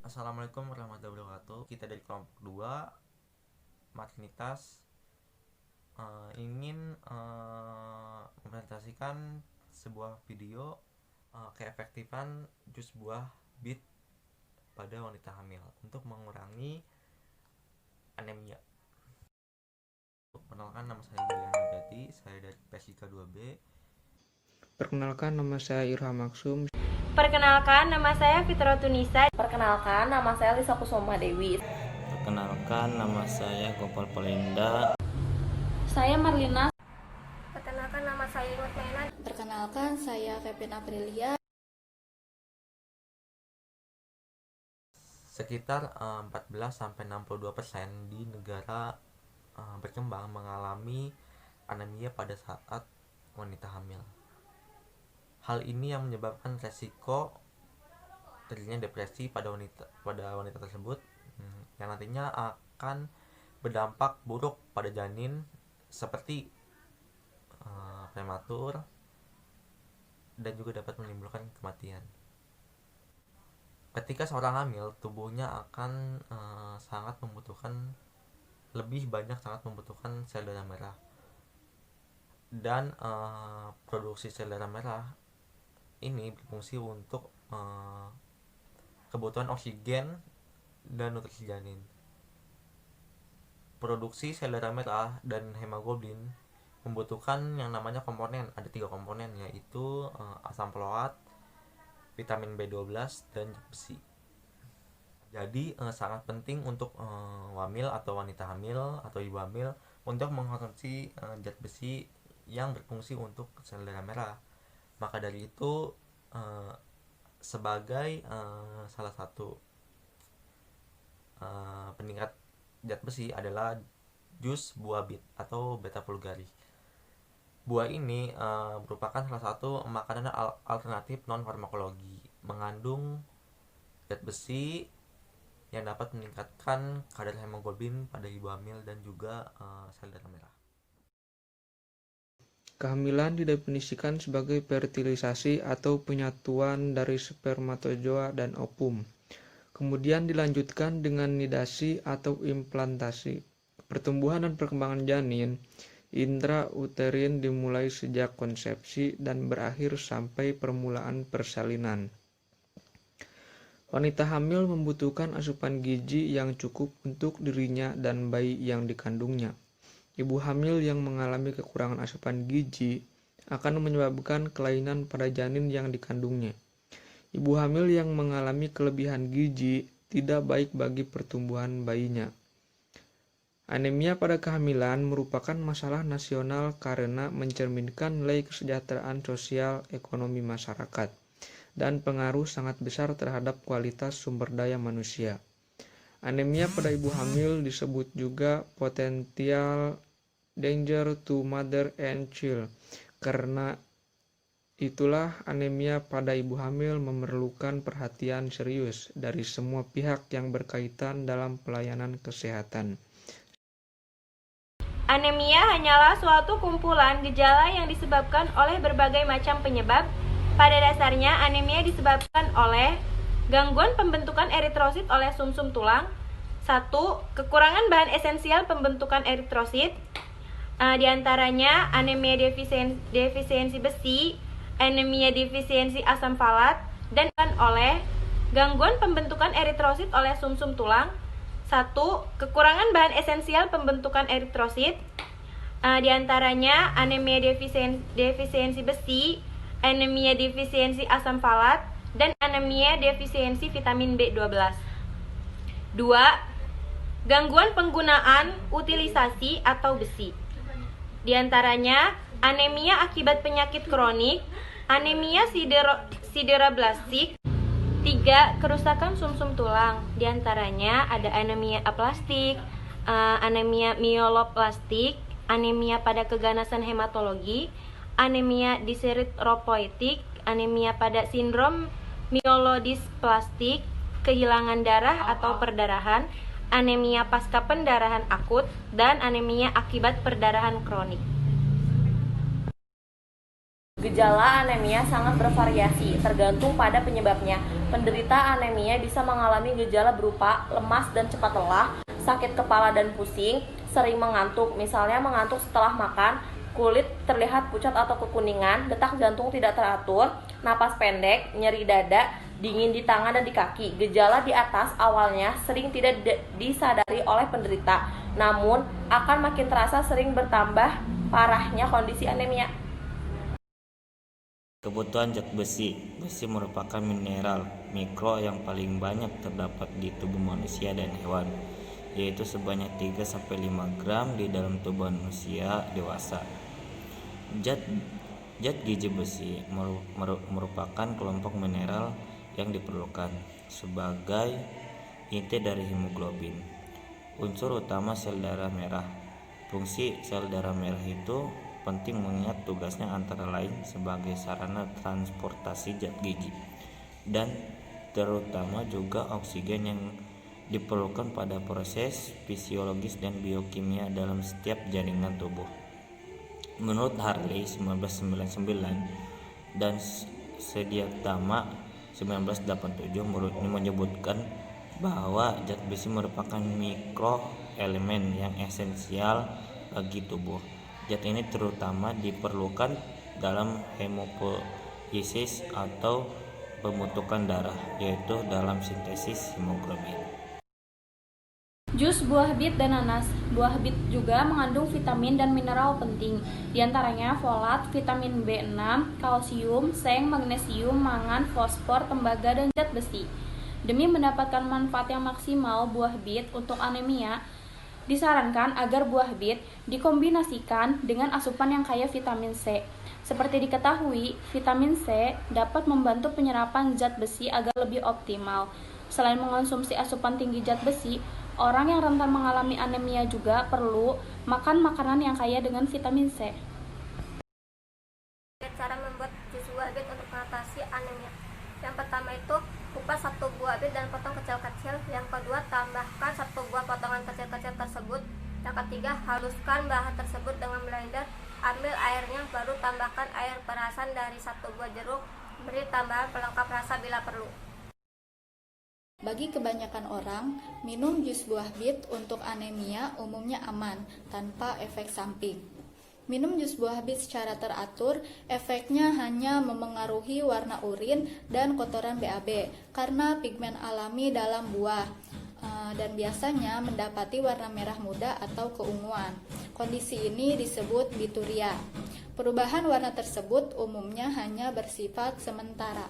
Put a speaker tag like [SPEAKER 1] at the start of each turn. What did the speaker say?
[SPEAKER 1] Assalamualaikum warahmatullahi wabarakatuh. Kita dari kelompok 2 Martinitas ingin mempresentasikan sebuah video keefektifan jus buah bit pada wanita hamil untuk mengurangi anemia. Perkenalkan, nama saya Julian Nurjati, saya dari PSIK 2B.
[SPEAKER 2] Perkenalkan, nama saya Irham Maksum.
[SPEAKER 3] Perkenalkan, nama saya Fitra Tunisa. Perkenalkan, nama saya Lisa Kusuma Dewi.
[SPEAKER 4] Perkenalkan, nama saya Gopal Polinda.
[SPEAKER 3] Saya Marlina.
[SPEAKER 5] Perkenalkan, nama saya Mutmaina.
[SPEAKER 6] Perkenalkan, saya Kevin Aprilia.
[SPEAKER 1] Sekitar 14-62% di negara berkembang mengalami anemia pada saat wanita hamil. Hal ini yang menyebabkan resiko terjadinya depresi pada wanita tersebut, yang nantinya akan berdampak buruk pada janin seperti prematur dan juga dapat menimbulkan kematian. Ketika seorang hamil, tubuhnya akan sangat membutuhkan sel darah merah, dan produksi sel darah merah ini berfungsi untuk kebutuhan oksigen dan nutrisi janin. Produksi sel darah merah dan hemoglobin membutuhkan yang namanya komponen. Ada 3 komponen, yaitu asam folat, vitamin B12, dan zat besi. Jadi sangat penting untuk wamil atau wanita hamil atau ibu hamil untuk mengkonsumsi zat besi yang berfungsi untuk sel darah merah. Maka dari itu sebagai salah satu peningkat zat besi adalah jus buah bit atau beta vulgaris. Buah ini merupakan salah satu makanan alternatif non farmakologi, mengandung zat besi yang dapat meningkatkan kadar hemoglobin pada ibu hamil dan juga sel darah merah.
[SPEAKER 2] Kehamilan didefinisikan sebagai fertilisasi atau penyatuan dari spermatozoa dan ovum. Kemudian dilanjutkan dengan nidasi atau implantasi. Pertumbuhan dan perkembangan janin intrauterin dimulai sejak konsepsi dan berakhir sampai permulaan persalinan. Wanita hamil membutuhkan asupan gizi yang cukup untuk dirinya dan bayi yang dikandungnya. Ibu hamil yang mengalami kekurangan asupan gizi akan menyebabkan kelainan pada janin yang dikandungnya. Ibu hamil yang mengalami kelebihan gizi tidak baik bagi pertumbuhan bayinya. Anemia pada kehamilan merupakan masalah nasional karena mencerminkan nilai kesejahteraan sosial ekonomi masyarakat dan pengaruh sangat besar terhadap kualitas sumber daya manusia. Anemia pada ibu hamil disebut juga potential danger to mother and child. Karena itulah anemia pada ibu hamil memerlukan perhatian serius dari semua pihak yang berkaitan dalam pelayanan kesehatan.
[SPEAKER 3] Anemia hanyalah suatu kumpulan gejala yang disebabkan oleh berbagai macam penyebab. Pada dasarnya, anemia disebabkan oleh gangguan pembentukan eritrosit oleh sumsum tulang. 1. Kekurangan bahan esensial pembentukan eritrosit. Di antaranya anemia defisiensi besi, anemia defisiensi asam folat, dan oleh gangguan pembentukan eritrosit oleh sumsum tulang. 1. Kekurangan bahan esensial pembentukan eritrosit. Di antaranya anemia defisiensi besi, anemia defisiensi asam folat, dan anemia defisiensi vitamin B12. 2. Gangguan penggunaan utilisasi atau besi. Di antaranya anemia akibat penyakit kronik, anemia sideroblastik. 3. Kerusakan sumsum tulang. Di antaranya ada anemia aplastik, anemia myeloplastik, anemia pada keganasan hematologi, anemia diseritoropoietik, anemia pada sindrom myelodisplastik, kehilangan darah atau perdarahan, anemia pasca pendarahan akut, dan anemia akibat perdarahan kronik.
[SPEAKER 7] Gejala anemia sangat bervariasi, tergantung pada penyebabnya. Penderita anemia bisa mengalami gejala berupa lemas dan cepat lelah, sakit kepala dan pusing, sering mengantuk, misalnya mengantuk setelah makan, kulit terlihat pucat atau kekuningan, detak jantung tidak teratur, napas pendek, nyeri dada, dingin di tangan dan di kaki. Gejala di atas awalnya sering tidak disadari oleh penderita, namun akan makin terasa sering bertambah parahnya kondisi anemia.
[SPEAKER 4] Kebutuhan zat besi. Besi merupakan mineral mikro yang paling banyak terdapat di tubuh manusia dan hewan, yaitu sebanyak 3-5 gram di dalam tubuh manusia dewasa. Zat gizi besi merupakan kelompok mineral yang diperlukan sebagai inti dari hemoglobin, unsur utama sel darah merah. Fungsi sel darah merah itu penting mengingat tugasnya antara lain sebagai sarana transportasi zat gizi dan terutama juga oksigen yang diperlukan pada proses fisiologis dan biokimia dalam setiap jaringan tubuh. Menurut Harley 1999 dan Sediatama 1987 menyebutkan bahwa zat besi merupakan mikroelemen yang esensial bagi tubuh. Zat ini terutama diperlukan dalam hemopoiesis atau pembentukan darah, yaitu dalam sintesis hemoglobin.
[SPEAKER 6] Jus buah bit dan nanas. Buah bit juga mengandung vitamin dan mineral penting, diantaranya folat, vitamin B6, kalsium, seng, magnesium, mangan, fosfor, tembaga, dan zat besi. Demi mendapatkan manfaat yang maksimal buah bit untuk anemia, disarankan agar buah bit dikombinasikan dengan asupan yang kaya vitamin C. Seperti diketahui, vitamin C dapat membantu penyerapan zat besi agar lebih optimal. Selain mengonsumsi asupan tinggi zat besi, orang yang rentan mengalami anemia juga perlu makan makanan yang kaya dengan vitamin C.
[SPEAKER 5] Cara membuat jus buah bit untuk mengatasi anemia. Yang pertama itu kupas 1 buah bit dan potong kecil-kecil. Yang kedua, tambahkan 1 buah potongan kecil-kecil tersebut. Yang ketiga, haluskan bahan tersebut dengan blender. Ambil airnya, baru tambahkan air perasan dari 1 buah jeruk. Beri tambahan pelengkap rasa bila perlu.
[SPEAKER 6] Bagi kebanyakan orang, minum jus buah bit untuk anemia umumnya aman, tanpa efek samping. Minum jus buah bit secara teratur, efeknya hanya memengaruhi warna urin dan kotoran BAB karena pigmen alami dalam buah dan biasanya mendapati warna merah muda atau keunguan. Kondisi ini disebut bituria. Perubahan warna tersebut umumnya hanya bersifat sementara.